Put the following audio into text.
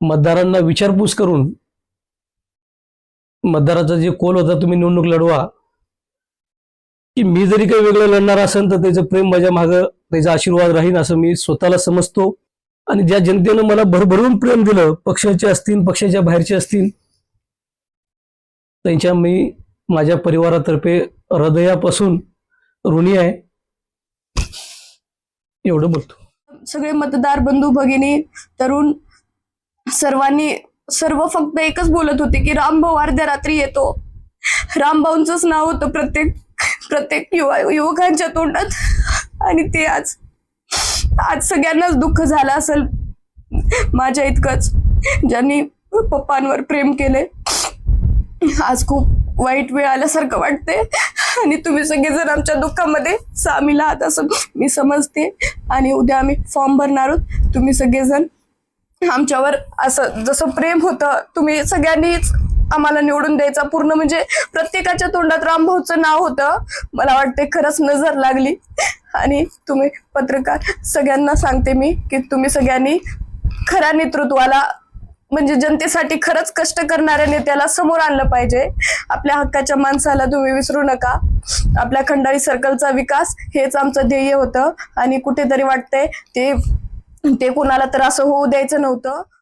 मतदारांना विचारपूस करून मतदाराचा जे कोल होता तुम्ही निवडणूक लढवा, की मी जरी काही वेगळं लढणार असेल तर त्याचं प्रेम माझ्या मागं, त्याचा आशीर्वाद राहील असं मी स्वतःला समजतो. आणि ज्या जनतेनं मला भरभरून प्रेम दिलं, पक्षाचे असतील पक्षाच्या बाहेरचे असतील, त्यांच्या मी माझ्या परिवारातर्फे हृदयापासून ऋणी आहे. एवढं बोलतो. सगळे मतदार बंधू भगिनी तरुण सर्व फक्त एकच बोलत होते की रामभाऊ अर्ध्या रात्री येतो. रामभाऊंचंच नाव होतं प्रत्येक युवकांच्या तोंडात. आणि ते आज सगळ्यांनाच दुःख झालं असेल माझ्या इतकंच, ज्यांनी पप्पांवर प्रेम केले. आज खूप वाईट वेळ आल्यासारखं वाटते आणि तुम्ही सगळेजण आमच्या दुःखामध्ये सामील आहात असं मी समजते. आणि उद्या आम्ही फॉर्म भरणार आहोत. तुम्ही सगळेजण आमच्यावर असं जसं प्रेम होतं तुम्ही सगळ्यांनीच आम्हाला निवडून द्यायचा. पूर्ण म्हणजे प्रत्येकाच्या तोंडात रामभाऊचं नाव होतं. मला वाटते खरंच नजर लागली. आणि तुम्ही पत्रकार सगळ्यांना सांगते मी की तुम्ही सगळ्यांनी खऱ्या नेतृत्वाला म्हणजे जनतेसाठी खरंच कष्ट करणाऱ्या नेत्याला समोर आणलं पाहिजे. आपल्या हक्काच्या माणसाला तुम्ही विसरू नका. आपल्या खंडाळी सर्कलचा विकास हेच आमचं ध्येय होतं आणि कुठेतरी वाटतंय ते कोणाला तर असं होऊ द्यायचं नव्हतं.